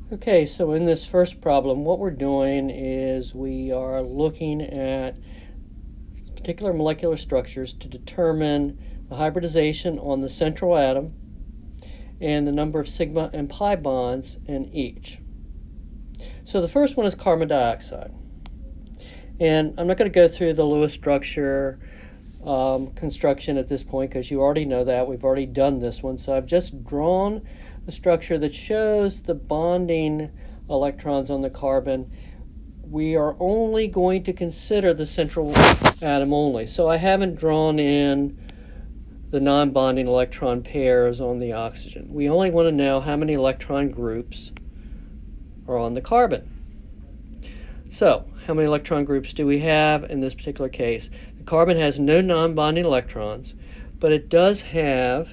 Okay, so in this first problem, what we're doing is we are looking at particular molecular structures to determine the hybridization on the central atom and the number of sigma and pi bonds in each. So the first one is carbon dioxide. And I'm not going to go through the Lewis structure construction at this point because you already know that. We've already done this one. So I've just drawn the structure that shows the bonding electrons on the carbon. We are only going to consider the central atom only. So I haven't drawn in the non-bonding electron pairs on the oxygen. We only want to know how many electron groups are on the carbon. So, how many electron groups do we have in this particular case? The carbon has no non-bonding electrons, but it does have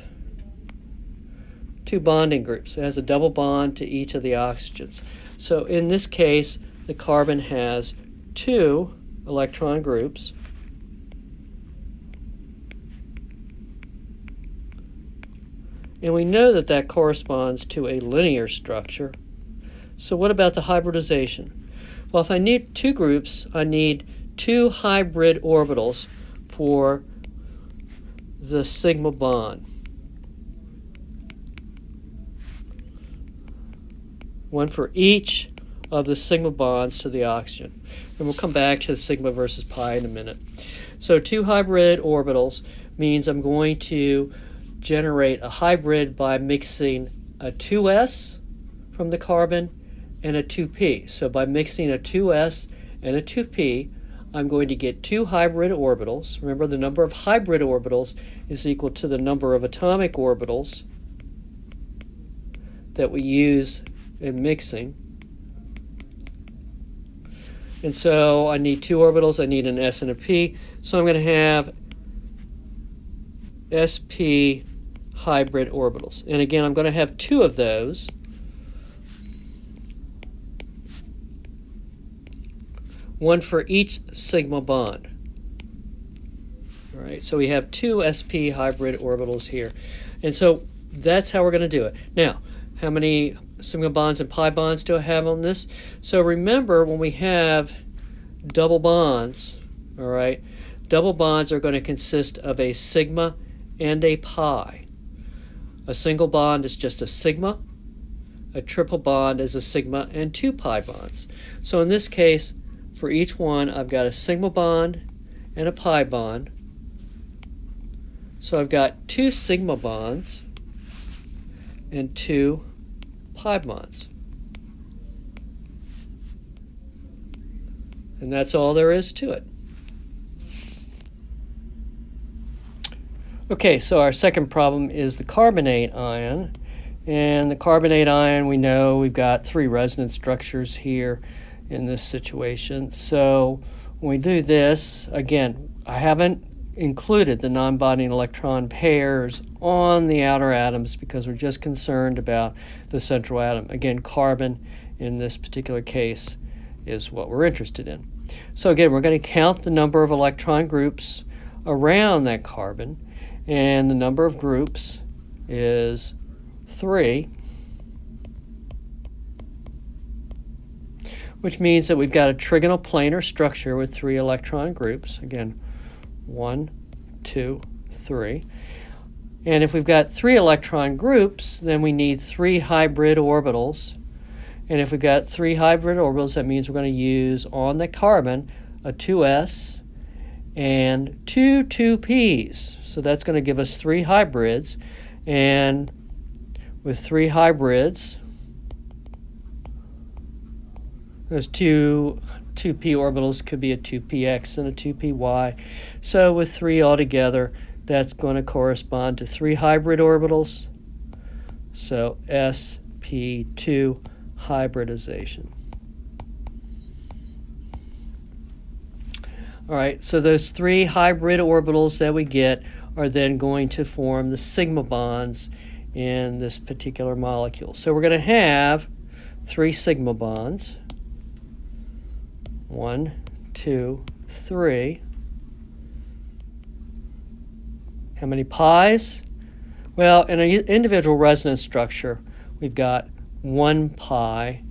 two bonding groups. It has a double bond to each of the oxygens. So in this case, the carbon has two electron groups. And we know that that corresponds to a linear structure. So what about the hybridization? Well, if I need two groups, I need two hybrid orbitals for the sigma bond. One for each of the sigma bonds to the oxygen. And we'll come back to the sigma versus pi in a minute. So two hybrid orbitals means I'm going to generate a hybrid by mixing a 2s from the carbon and a 2p. So by mixing a 2s and a 2p, I'm going to get two hybrid orbitals. Remember, the number of hybrid orbitals is equal to the number of atomic orbitals that we use in mixing. And so I need two orbitals. I need an s and a p. So I'm going to have sp hybrid orbitals. And again, I'm going to have two of those. One for each sigma bond. All right, so we have two sp hybrid orbitals here. And so that's how we're going to do it. Now, how many sigma bonds and pi bonds do I have on this? So remember, when we have double bonds, all right, double bonds are going to consist of a sigma and a pi. A single bond is just a sigma. A triple bond is a sigma and two pi bonds. So in this case, for each one, I've got a sigma bond and a pi bond. So I've got two sigma bonds and two pi bonds. And that's all there is to it. Okay, so our second problem is the carbonate ion. And the carbonate ion, we know we've got three resonance structures here in this situation. So when we do this, again, I haven't included the non-bonding electron pairs on the outer atoms because we're just concerned about the central atom. Again, carbon in this particular case is what we're interested in. So again, we're going to count the number of electron groups around that carbon, and the number of groups is 3, which means that we've got a trigonal planar structure with 3 electron groups. Again, 1, 2, 3. And if we've got 3 electron groups, then we need 3 hybrid orbitals. And if we've got 3 hybrid orbitals, that means we're going to use on the carbon a 2s and 2 2p's. So that's going to give us 3 hybrids. And with 3 hybrids, those 2p orbitals could be a 2px and a 2py. So with 3 altogether, that's going to correspond to 3 hybrid orbitals. So sp2 hybridization. All right, so those 3 hybrid orbitals that we get are then going to form the sigma bonds in this particular molecule. So we're going to have 3 sigma bonds. 1, 2, 3. How many pi's? Well, in an individual resonance structure, we've got 1 pi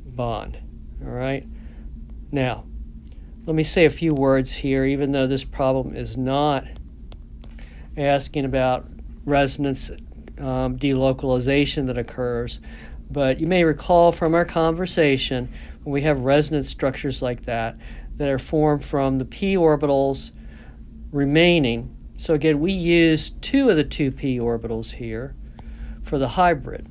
bond. All right. Now, let me say a few words here, even though this problem is not asking about resonance delocalization that occurs. But you may recall from our conversation when we have resonance structures like that are formed from the p orbitals remaining. So again, we use 2 of the 2 p orbitals here for the hybrid.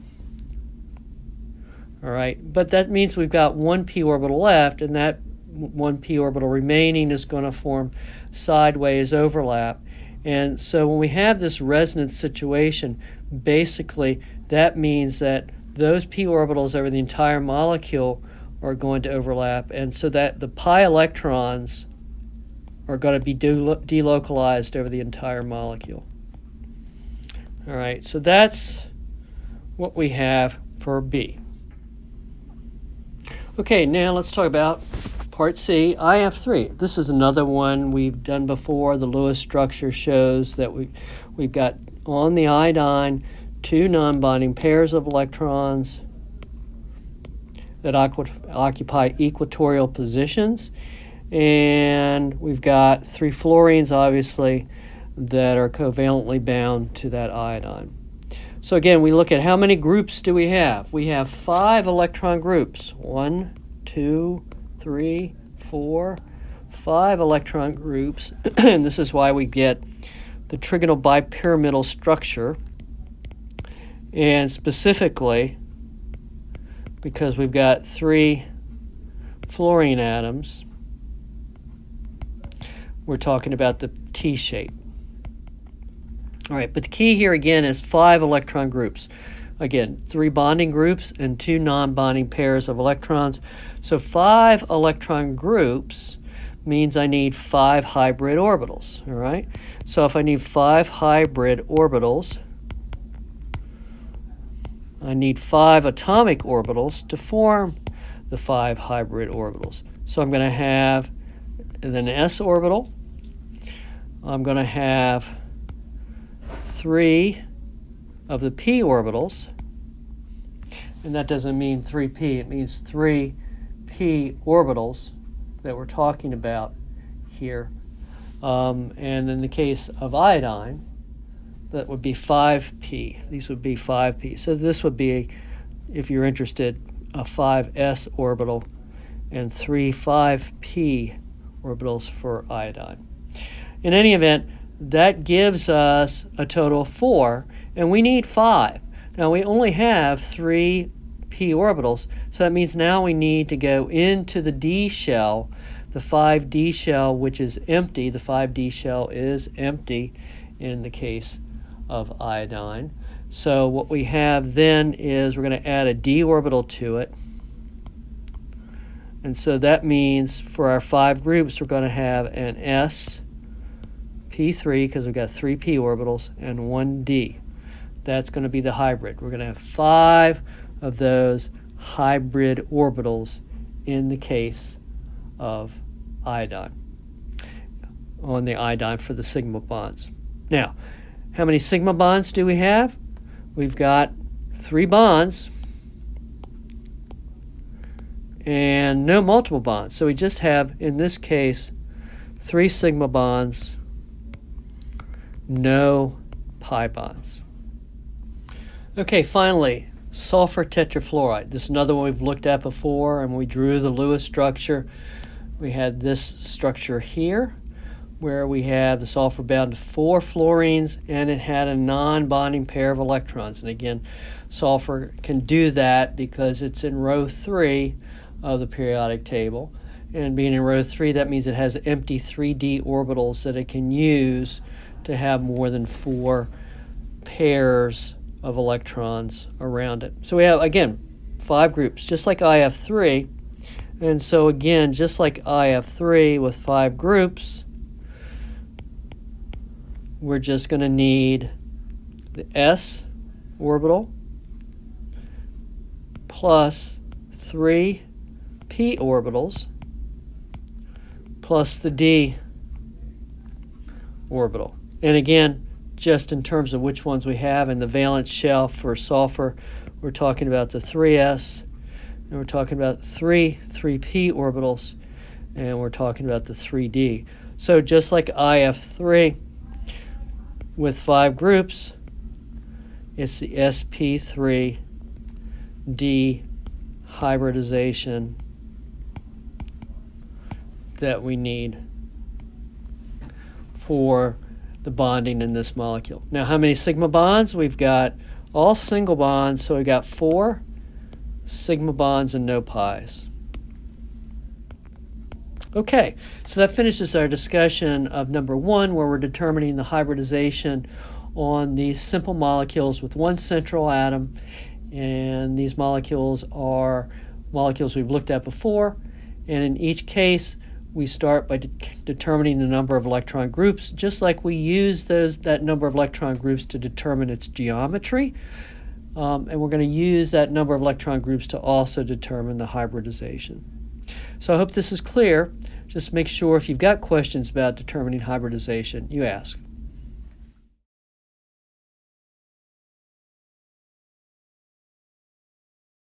All right, but that means we've got 1 p orbital left, and that 1 p orbital remaining is going to form sideways overlap. And so when we have this resonance situation, basically that means that those p orbitals over the entire molecule are going to overlap, and so that the pi electrons are going to be delocalized over the entire molecule. All right, so that's what we have for B. Okay, now let's talk about Part C, IF3. This is another one we've done before. The Lewis structure shows that we've got on the iodine 2 non-bonding pairs of electrons that occupy equatorial positions. And we've got 3 fluorines, obviously, that are covalently bound to that iodine. So again, we look at how many groups do we have. We have 5 electron groups. 1, 2, 3, 4, 5 electron groups. And this is why we get the trigonal bipyramidal structure. And specifically, because we've got 3 fluorine atoms, we're talking about the T shape. All right, but the key here again is 5 electron groups. Again, 3 bonding groups and 2 non-bonding pairs of electrons. So 5 electron groups means I need 5 hybrid orbitals. All right, so if I need 5 hybrid orbitals, I need 5 atomic orbitals to form the 5 hybrid orbitals. So I'm going to have an s orbital. I'm going to have 3 of the p orbitals, and that doesn't mean 3p, it means 3 p orbitals that we're talking about here. And in the case of iodine, that would be 5p. These would be 5p. So this would be, if you're interested, a 5s orbital and 3 5p orbitals for iodine. In any event, that gives us a total of 4, and we need 5. Now we only have 3 p orbitals, so that means now we need to go into the d shell, the 5d shell, which is empty. The 5d shell is empty in the case of iodine. So what we have then is we're going to add a d orbital to it. And so that means for our 5 groups, we're going to have an s p3, because we've got 3 p orbitals, and 1 d. That's going to be the hybrid. We're going to have 5 of those hybrid orbitals in the case of iodine, on the iodine for the sigma bonds. Now, how many sigma bonds do we have? We've got 3 bonds and no multiple bonds. So we just have, in this case, 3 sigma bonds, no pi bonds. Okay, finally, sulfur tetrafluoride. This is another one we've looked at before, and we drew the Lewis structure. We had this structure here, where we have the sulfur bound to 4 fluorines, and it had a non-bonding pair of electrons. And again, sulfur can do that because it's in row 3 of the periodic table. And being in row 3, that means it has empty 3d orbitals that it can use to have more than 4 pairs of electrons around it. So we have, again, 5 groups, just like IF3. And so again, just like IF3 with 5 groups, we're just going to need the s orbital plus 3 p orbitals plus the d orbital. And again, just in terms of which ones we have. In the valence shell for sulfur, we're talking about the 3s, and we're talking about 3p orbitals, and we're talking about the 3d. So just like IF3 with 5 groups, it's the sp3d hybridization that we need for the bonding in this molecule. Now, how many sigma bonds? We've got all single bonds, so we got 4 sigma bonds and no pi's. Okay, so that finishes our discussion of number 1, where we're determining the hybridization on these simple molecules with one central atom, and these molecules are molecules we've looked at before, and in each case we start by determining the number of electron groups, just like we use that number of electron groups to determine its geometry, and we're going to use that number of electron groups to also determine the hybridization. So I hope this is clear. Just make sure if you've got questions about determining hybridization, you ask.